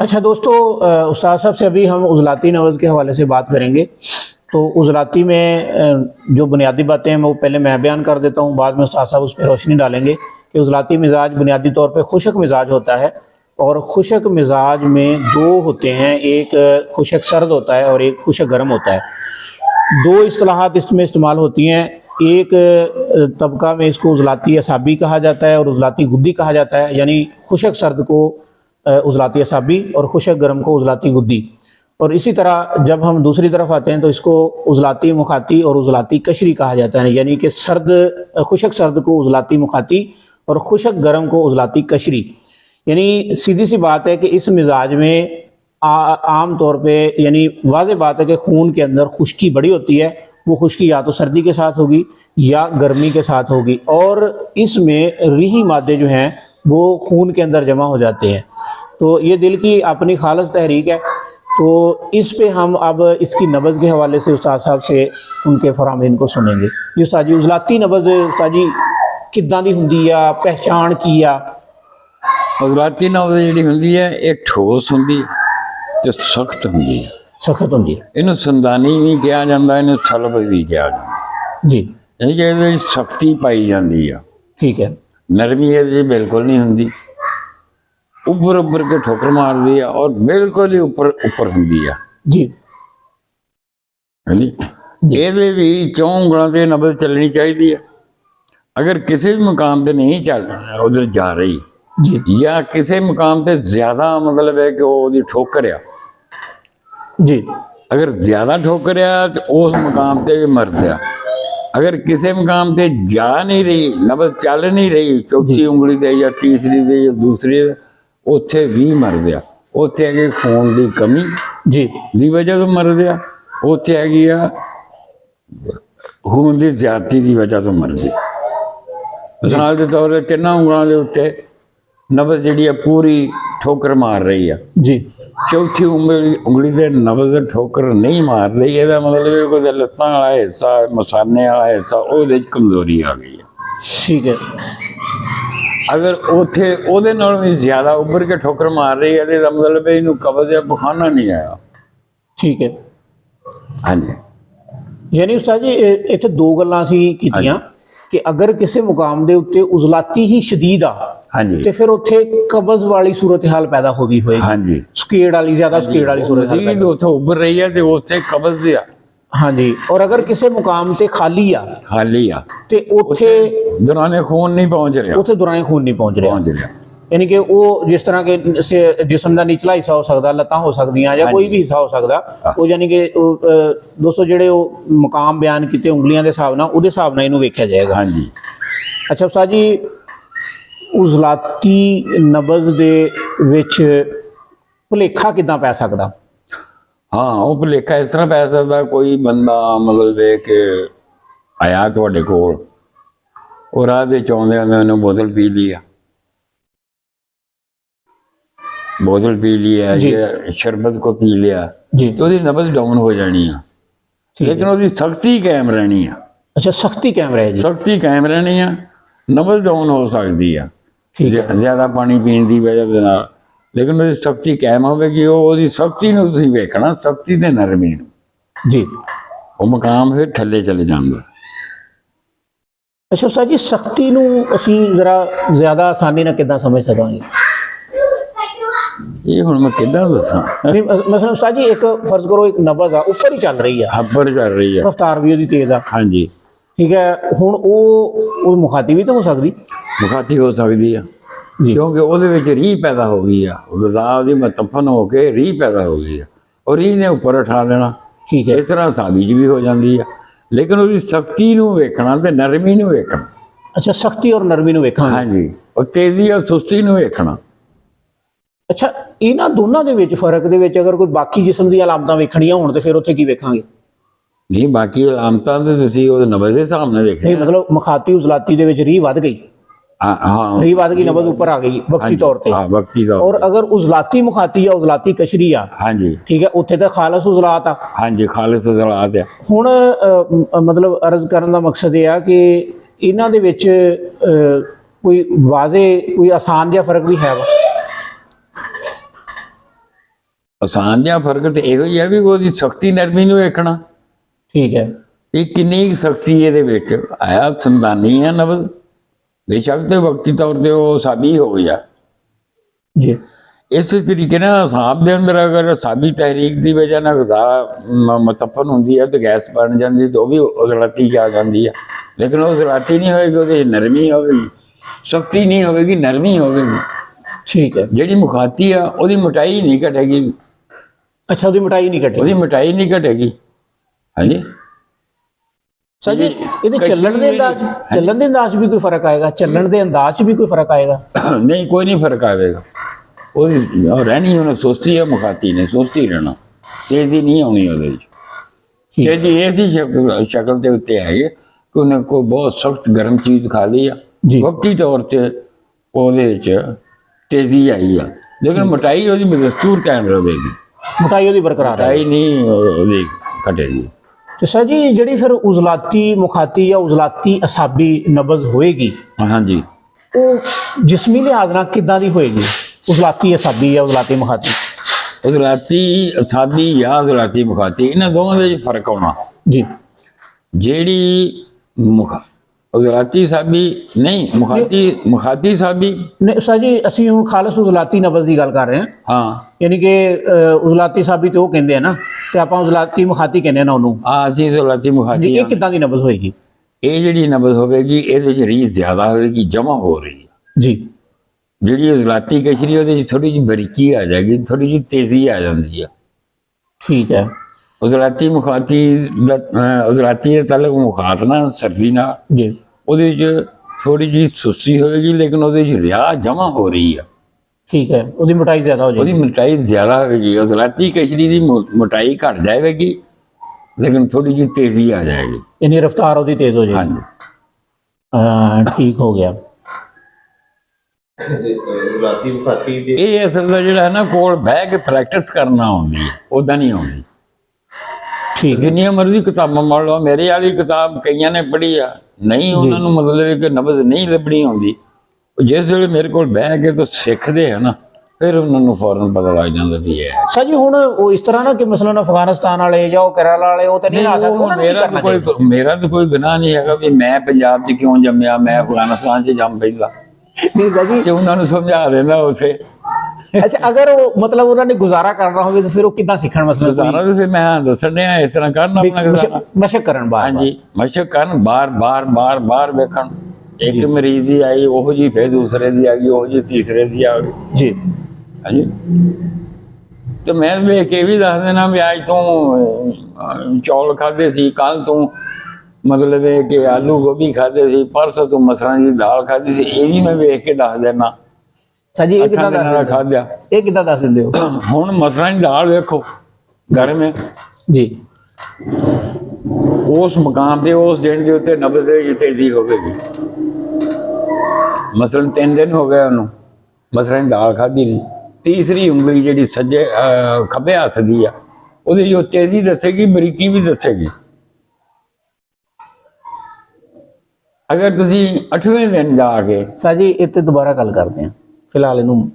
अच्छा दोस्तों, उस्ताद साहब से अभी हम उज़लाती नवज़ के हवाले से बात करेंगे। तो उज़लाती में जो बुनियादी बातें हैं वो पहले मैं बयान कर देता हूँ, बाद में उस्ताद साहब उस पर रोशनी डालेंगे कि उज़लाती मिजाज बुनियादी तौर पे खुशक मिजाज होता है। और खुशक मिजाज में दो होते हैं, एक खुशक सर्द होता है और एक खुशक गर्म होता है। दो इस्तिलाहात इसमें इस्तेमाल होती हैं। एक तबका में इसको उज़लाती असाबी कहा जाता है और उज़लाती गुद्दी कहा जाता है, यानी खुशक सर्द को उज़लाती असाबी और खुशक गर्म को उज़लाती गुद्दी। और इसी तरह जब हम दूसरी तरफ आते हैं तो इसको उज़लाती मुखाती और उज़लाती कशरी कहा जाता है, यानी कि खुशक सर्द को उज़लाती मुखाती और खुशक गर्म को उज़लाती कशरी। यानी सीधी सी बात है कि इस मिजाज में आम तौर पे यानी वाज़ेह बात है कि खून के अंदर खुश्की बड़ी होती है। वो खुश्की या तो सर्दी के साथ होगी या गर्मी के साथ होगी, और इसमें रीही मादे जो हैं वो खून के अंदर जमा हो जाते हैं। तो ये दिल की अपनी खालस तहरीक है। तो इस पे हम अब इसकी नबज़ के हवाले से उस्ताद साहब से उनके फरामीन को सुनेंगे। जी उस्ताद जी, उज़लाती नबज़ उस्ताद जी किद्दां दी हुंदी आ, पहचान की आ? उज़लाती नबज़ जिहड़ी हुंदी है ये ठोस हुंदी ते सख्त हुंदी है। सख्त हुंदी है। इहनूं संदानी भी कहा जांदा, इहनूं सलब भी कहा जांदा जी, इहदे विच सख्ती पाई जांदी आ। ठीक है। नरमी इहदे बिल्कुल नहीं हुंदी, उभर उभर के ठोकर मारदी है और बिल्कुल ही ऊपर ऊपर हुंदी है जी। जी। इहदे भी चौं ਉਂਗਲਾਂ ते नबज़ चलनी चाहिदी है। अगर किसी भी मुकाम ते नहीं चल उधर जा रही जी या किसी मुकाम ते ज्यादा मतलब है कि वो ठोकर आ, जी अगर ज्यादा ठोकर आ तो उस मुकाम ते भी मर जा। अगर किसी मुकाम ते जा नहीं रही, नबज़ चल नहीं रही, चौथी उंगली ते या तीसरी ते या दूसरी उत्थे भी मर जा। उत्थे है खून की कमी जी दी वजह तो मर जा, उत्थे है खून की ज्यादती की वजह तो मर जा। मिसाल के तौर पर तिना ਉਂਗਲਾਂ ਦੇ ਉੱਤੇ नबज़ जी पूरी ठोकर मार रही है, जी चौथी उंगली से नबज़ ठोकर नहीं मार रही, यदा मतलब कोई लत्तां वाला हिस्सा मसाने वाला हिस्सा वो कमजोरी आ गई है। ठीक है। अगर उत्थे ਉਹਦੇ ਨਾਲ भी ज्यादा उभर के ठोकर मार रही है तो मतलब इनू कब्ज़ या बुखाना नहीं आया। ठीक है। हाँ जी, यानी उस्ताद जी इत्थे दो गल्लां ਅਸੀਂ ਕੀਤੀਆਂ कि अगर किसी मुकाम के उत्ते उज़लाती ही शदीद आ, हाँ जी, तो फिर उत्थे कब्ज़ वाली सूरत हाल पैदा हो गई होएगी। हाँ जी, स्केड़ वाली ज्यादा स्केड़ वाली सूरत हाल मज़ीद उत्थे उभर रही है तो उत्थे कब्ज़ आ। हाँ जी। और अगर किसी मुकाम ते खाली आ खाली आ ते उत्थे दौराने खून नहीं पहुंच रहा, उत्थे दौरान खून नहीं पहुंच रहा। यानी कि वो जिस तरह के जिस्म का निचला हिस्सा हो सकता, लत्तां हो सकदियां या कोई भी हिस्सा हो सकता, वो यानी कि दोस्तों जेडे मुकाम बयान किए उंगलियां के हिसाब नाल उहदे हिसाब नाल इहनूं वेख्या जाएगा। हाँ जी। अच्छा उस्ताद जी, उज़लाती नबज़ दे विच भुलेखा किदां पै सकदा? हाँ, वो भुलेखा इस तरह पै सकदा, कोई बंदा मतलब देख के आया तुहाडे कोल और राह दे चौंदे उन्हें बोतल पी लिया, बोतल पी लिया या शरबत को पी लिया तो उसकी नबज़ डाउन हो जानी है, लेकिन उसकी सख्ती कायम रहनी है। अच्छा, सख्ती कायम रहेगी। सख्ती कायम रहनी है, नबज़ डाउन हो सकती है ज़्यादा पानी पीने की वजह से, लेकिन उसकी सख्ती कायम होगी। वो सख्ती नूं तुसीं वेखना, सख्ती ते नरमी जी, वो मकाम फिर थल्ले चले जांदा। अच्छा उस्ताद जी, सख्ती नूं असीं जरा ज़्यादा आसानी नाल किदां समझ सकांगे? ये हुण मैं किदां दसां? नहीं मसलन उस्ताद जी, एक फर्ज करो एक नबज़ आ ऊपर ही चल रही है, ऊपर चल रही है, रफ्तार भी उसकी तेज़ आ। हाँ जी, ठीक है। हुण वो मुखाती भी तो हो सकती, मुखाती हो सकती है क्योंकि ਉਹਦੇ ਵਿੱਚ ਰੀਹ पैदा हो गई है, ग़िज़ा ਉਹਦੀ मतफन होके रीह पैदा हो गई है और रीह ने ऊपर उठा लेना। ठीक है। इस तरह सादी भी हो जाती है, लेकिन उसकी सख्ती नूं वेखना ते नरमी नूं वेखना। अच्छा, सख्ती और नरमी नूं वेखांगे। हाँ जी, और तेज़ी और सुस्ती नूं वेखना। अच्छा, इन्हां दोनों दे विच फर्क दे विच अगर कोई बाकी जिस्म दी अलामतां वेखणियां होण ते फिर उत्थे की वेखांगे? नहीं, बाकी अलामतां ते तुसीं ओह नबज़ दे हिसाब नाल वेखना। नहीं मतलब मुखाती उज़लाती दे विच रीह वध गई, हाँ, रीह वध गई, नबज़ ऊपर आ गई वक्ती तौर पे। हाँ, वक्ती तौर और अगर उज़लाती मुखाती या उज़लाती कशरी आ, हाँ जी, ठीक है, उत्थे तो खालस उज़लात आ। हाँ जी, खालिस उज़लात है। हुण मतलब अर्ज़ करन दा मकसद यह है कि इन्हां दे विच कोई वाज़े कोई आसान जिहा फर्क भी है वा? ਆਸਾਨ ਜਿਹਾ ਫਰਕ ਤੇ ਇਹੋ ਹੀ ਹੈ ਵੀ ਉਹਦੀ ਸਖਤੀ ਨਰਮੀ ਨੂੰ ਵੇਖਣਾ, ਠੀਕ ਹੈ ਇਹ ਕਿੰਨੀ ਸਖਤੀ ਇਹਦੇ ਵਿੱਚ ਆਇਆ। ਸੰਦਾਨੀ ਹੈ ਨਬਜ਼, ਬੇਸ਼ੱਕ ਤੇ ਵਕਤੀ ਤੌਰ ਤੇ ਉਹ ਸਾਬੀ ਹੋ ਗਿਆ। ਜੀ ਇਸੇ ਤਰੀਕੇ ਨਾਲ ਹਿਸਾਬ ਦੇ ਅੰਦਰ ਅਗਰ ਸਾਬੀ ਤਹਿਰੀਕ ਦੀ ਵਜ੍ਹਾ ਨਾਲ ਗਜ਼ਾ ਮਤਫਨ ਹੁੰਦੀ ਹੈ ਤੇ ਗੈਸ ਬਣ ਜਾਂਦੀ ਤਾਂ ਉਹ ਵੀ ਉਜ਼ਲਾਤੀ 'ਚ ਆ ਜਾਂਦੀ ਹੈ। ਲੇਕਿਨ ਉਹ ਉਜ਼ਲਾਤੀ ਨਹੀਂ ਹੋਏਗੀ, ਉਹਦੇ ਨਰਮੀ ਹੋਵੇਗੀ, ਸਖਤੀ ਨਹੀਂ ਹੋਵੇਗੀ, ਨਰਮੀ ਹੋਵੇਗੀ। ਠੀਕ ਹੈ। ਜਿਹੜੀ ਮੁਖਾਤੀ ਆ ਉਹਦੀ ਮੋਟਾਈ ਨਹੀਂ ਘਟੇਗੀ। ਅੱਛਾ, ਉਹਦੀ ਮਿਠਾਈ ਨਹੀਂ ਕੱਟੇਗੀ। ਉਹਦੀ ਮੋਟਾਈ ਨਹੀਂ ਘਟੇਗੀ। ਹਾਂਜੀ ਸਰ ਜੀ, ਇਹਦੇ ਚੱਲਣ ਦੇ ਅੰਦਾਜ਼ ਵੀ ਕੋਈ ਫਰਕ ਆਏਗਾ? ਚੱਲਣ ਦੇ ਅੰਦਾਜ਼ 'ਚ ਵੀ ਕੋਈ ਫਰਕ ਆਏਗਾ? ਨਹੀਂ, ਕੋਈ ਨਹੀਂ ਫਰਕ ਆਵੇਗਾ। ਉਹਦੀ ਰਹਿਣੀ ਉਹਨੇ ਸੁਸਤੀ ਹੈ, ਮੁਖਾਤੀ ਨੇ ਸੁਸਤੀ ਰਹਿਣਾ, ਤੇਜ਼ੀ ਨਹੀਂ ਆਉਣੀ ਉਹਦੇ ਵਿੱਚ। ਤੇਜ਼ੀ ਐਸੀ ਸ਼ਕਲ ਦੇ ਉੱਤੇ ਆਈ ਕਿ ਉਹਨੇ ਕੋਈ ਬਹੁਤ ਸਖਤ ਗਰਮ ਚੀਜ਼ ਖਾ ਲਈ ਆ, ਵਕਤੀ ਤੌਰ ਤੇ ਉਹਦੇ ਵਿੱਚ ਤੇਜ਼ੀ ਆਈ ਆ, ਲੇਕਿਨ ਮੋਟਾਈ ਉਹਦੀ ਬਦਸਤੂਰ ਕਾਇਮ ਰਹੇਗੀ। ਮੋਟਾਈ ਉਹਦੀ ਬਰਕਰਾਰ ਹੈ, ਮੋਟਾਈ ਨਹੀਂ ਉਹਦੀ ਘਟੇਗੀ। ਤੇ ਸਰ ਜੀ, ਜਿਹੜੀ ਫਿਰ ਉਜ਼ਲਾਤੀ ਮੁਖਾਤੀ ਜਾਂ ਉਜ਼ਲਾਤੀ ਅਸਾਬੀ ਨਬਜ਼ ਹੋਏਗੀ, ਹਾਂਜੀ, ਉਹ ਜਿਸਮੀ ਲਿਹਾਜ਼ ਨਾਲ ਕਿੱਦਾਂ ਦੀ ਹੋਏਗੀ? ਉਜ਼ਲਾਤੀ ਅਸਾਬੀ ਜਾਂ ਉਜ਼ਲਾਤੀ ਮੁਖਾਤੀ? ਉਜ਼ਲਾਤੀ ਅਸਾਬੀ ਜਾਂ ਉਜ਼ਲਾਤੀ ਮੁਖਾਤੀ, ਇਹਨਾਂ ਦੋਵਾਂ ਦੇ ਵਿੱਚ ਫਰਕ ਆਉਣਾ ਜੀ। ਜਿਹੜੀ ਉਜ਼ਲਾਤੀ ਸਾਬੀ ਨਹੀਂ, ਮੁਖਾਤੀ ਸਾਬੀ ਨਹੀਂ ਸਰ ਜੀ, ਅਸੀਂ ਹੁਣ ਖਾਲਸ ਉਜ਼ਲਾਤੀ ਨਬਜ਼ ਦੀ ਗੱਲ ਕਰ ਰਹੇ ਹਾਂ। ਹਾਂ, ਯਾਨੀ ਕਿ ਉਜ਼ਲਾਤੀ ਸਾਬੀ ਤੇ ਉਹ ਕਹਿੰਦੇ ਆ ਨਾ, ਤੇ ਆਪਾਂ ਉਜ਼ਲਾਤੀ ਮੁਖਾਤੀ ਕਹਿੰਦੇ ਆ ਨਾ ਉਹਨੂੰ। ਅਸੀਂ ਉਜ਼ਲਾਤੀ ਮੁਖਾਤੀ। ਇਹ ਕਿੱਦਾਂ ਦੀ ਨਬਜ਼ ਹੋਏਗੀ? ਇਹ ਜਿਹੜੀ ਨਬਜ਼ ਹੋਵੇਗੀ ਇਹਦੇ ਵਿੱਚ ਰੀਸ ਜ਼ਿਆਦਾ ਹੋਵੇਗੀ, ਜਮਾ ਹੋ ਰਹੀ ਹੈ ਜੀ। ਜਿਹੜੀ ਉਜ਼ਲਾਤੀ ਕਸ਼ਰੀ ਉਹਦੇ ਵਿੱਚ ਥੋੜੀ ਜਿਹੀ ਬਰੀਕੀ ਆ ਜਾਏਗੀ, ਥੋੜੀ ਜਿਹੀ ਤੇਜ਼ੀ ਆ ਜਾਂਦੀ ਹੈ। ਠੀਕ ਹੈ। ਉਜ਼ਲਾਤੀ ਮੁਖਾਤੀ ਉਜ਼ਲਾਤੀ ਦਾ ਤਾਲੁਕ ਮੁਖਾਤ ਨਾਲ ਸਰਦੀ ਨਾਲ, ਜੀ। ਉਹਦੇ ਵਿੱਚ ਥੋੜੀ ਜਿਹੀ ਸੁਸਤੀ ਹੋਵੇਗੀ, ਲੇਕਿਨ ਉਹਦੇ ਵਿੱਚ ਰਿਆ ਜਮਾ ਹੋ ਰਹੀ ਆ। ਠੀਕ ਹੈ, ਉਹਦੀ ਮੋਟਾਈ ਜ਼ਿਆਦਾ ਹੋ ਜਾਏਗੀ। ਉਹਦੀ ਮੋਟਾਈ ਜ਼ਿਆਦਾ ਹੋਵੇਗੀ। ਉਜ਼ਲਾਤੀ ਕਸ਼ਰੀ ਦੀ ਮੋਟਾਈ ਘਟ ਜਾਵੇਗੀ, ਲੇਕਿਨ ਥੋੜੀ ਜਿਹੀ ਤੇਜ਼ੀ ਆ ਜਾਏਗੀ, ਯਾਨੀ ਰਫ਼ਤਾਰ ਉਹਦੀ ਤੇਜ਼ ਹੋ ਜਾਏਗੀ। ਹਾਂਜੀ, ਠੀਕ ਹੋ ਗਿਆ। ਇਹ ਅਸਲ ਦਾ ਜਿਹੜਾ ਹੈ ਨਾ, ਕੋਲ ਬਹਿ ਕੇ ਪ੍ਰੈਕਟਿਸ ਕਰਨਾ ਆਉਂਦੀ ਹੈ, ਉੱਦਾਂ ਨਹੀਂ ਆਉਂਦੀ। ਠੀਕ ਹੈ। ਜਿੰਨੀਆਂ ਮਰਜ਼ੀ ਕਿਤਾਬਾਂ ਮੰਨ ਲਓ, ਮੇਰੇ ਵਾਲੀ ਕਿਤਾਬ ਕਈਆਂ ਨੇ ਪੜ੍ਹੀ ਆ, ਨਹੀਂ ਉਹਨਾਂ ਨੂੰ ਮਤਲਬ ਕਿ ਨਬਜ਼ ਨਹੀਂ ਲੱਭਣੀ ਆਉਂਦੀ। ਜਿਸ ਵੇਲੇ ਮੇਰੇ ਕੋਲ ਬਹਿ ਕੇ ਤਾਂ ਸਿੱਖਦੇ ਆ ਨਾ, ਫਿਰ ਉਹਨਾਂ ਨੂੰ ਫੌਰਨ ਪਤਾ ਲੱਗ ਜਾਂਦਾ ਵੀ ਇਹ ਹੈ। ਸਰ ਜੀ, ਹੁਣ ਉਹ ਇਸ ਤਰ੍ਹਾਂ ਨਾ ਕਿ ਮਸਲਨ ਅਫਗਾਨਿਸਤਾਨ ਵਾਲੇ ਜਾਂ ਉਹ ਕੇਰਲਾ ਵਾਲੇ ਉਹ ਤਾਂ ਨਹੀਂ ਆ ਸਕਦੇ, ਉਹਨਾਂ ਨੂੰ ਕੀ ਕਰਨਾ ਚਾਹੀਦਾ? ਮੇਰਾ ਤਾਂ ਕੋਈ ਗੁਨਾਹ ਨਹੀਂ ਹੈਗਾ ਵੀ ਮੈਂ ਪੰਜਾਬ 'ਚ ਕਿਉਂ ਜੰਮਿਆ, ਮੈਂ ਅਫਗਾਨਿਸਤਾਨ 'ਚ ਜੰਮ ਪੈਂਦਾ। ਨਹੀਂ ਸਰ ਜੀ, ਤੇ ਉਹਨਾਂ ਨੂੰ ਸਮਝਾ ਦੇਣਾ ਉੱਥੇ। ਅੱਛਾ, ਅਗਰ ਉਹ ਮਤਲਬ ਉਹਨਾਂ ਨੇ ਗੁਜ਼ਾਰਾ ਕਰਨਾ ਹੋਵੇ ਤਾਂ ਫਿਰ ਉਹ ਕਿੱਦਾਂ ਸਿੱਖਣ? ਮਸਲਨ ਗੁਜ਼ਾਰਾ ਤਾਂ ਫਿਰ ਮੈਂ ਦੱਸਣ ਡਿਆ ਇਸ ਤਰ੍ਹਾਂ ਕਰਨ ਆਪਣਾ ਗੁਜ਼ਾਰਾ। ਮਸ਼ਕ ਕਰਨ ਬਾਅਦ। ਹਾਂਜੀ, ਮਸ਼ਕ ਕਰਨ, ਬਾਰ ਵੇਖਣ। ਇੱਕ ਮਰੀਜ਼ ਦੀ ਆਈ ਉਹੋ ਜੀ, ਫਿਰ ਦੂਸਰੇ ਦੀ ਆ ਗਈ ਉਹੋ ਜੀ, ਤੀਸਰੇ ਦੀ ਆ ਗਈ ਜੀ। ਹਾਂਜੀ, ਤੇ ਮੈਂ ਵੇਖ ਕੇ ਵੀ ਦੱਸ ਦੇਣਾ ਵੀ ਅੱਜ ਤੂੰ ਚੌਲ ਖਾਧੇ ਸੀ, ਕੱਲ ਤੂੰ ਮਤਲਬ ਇਹ ਕਿ ਆਲੂ ਗੋਭੀ ਖਾਧੇ ਸੀ, ਪਰਸੋਂ ਤੂੰ ਮਸਰਾਂ ਦੀ ਦਾਲ ਖਾਧੀ ਸੀ। ਇਹ ਵੀ ਮੈਂ ਵੇਖ ਕੇ ਦੱਸ ਦੇਣਾ। ਸਰ ਜੀ, ਇਹ ਕਿੱਦਾਂ ਦੱਸ ਦਿੰਦੇ ਹੋ? ਹੁਣ ਮਸਰਾਂ ਦੀ ਦਾਲ ਵੇਖੋ, ਗਰਮ ਹੈ ਜੀ। ਉਸ ਮਕਾਮ ਦੇ ਉਸ ਦਿਨ ਦੇ ਉੱਤੇ ਨਬਜ਼ ਦੇ ਵਿੱਚ ਤੇਜ਼ੀ ਹੋਵੇਗੀ। ਮਸਲਨ 3 ਦਿਨ ਹੋ ਗਏ ਉਹਨੂੰ ਮਸਰਾਂ ਦੀ ਦਾਲ ਖਾਧੀ ਨਹੀਂ, ਤੀਸਰੀ ਉਂਗਲੀ ਜਿਹੜੀ ਸੱਜੇ ਖੱਬੇ ਹੱਥ ਦੀ ਆ, ਉਹਦੀ ਜੋ ਤੇਜ਼ੀ ਦੱਸੇਗੀ, ਬਰੀਕੀ ਵੀ ਦੱਸੇਗੀ। ਅਗਰ ਤੁਸੀਂ 8ਵੇਂ ਦਿਨ ਜਾ ਕੇ ਸਰ ਜੀ, ਇੱਥੇ ਦੁਬਾਰਾ ਗੱਲ ਕਰਦੇ ਹਾਂ, ਫਿਲਹਾਲ ਇਹਨੂੰ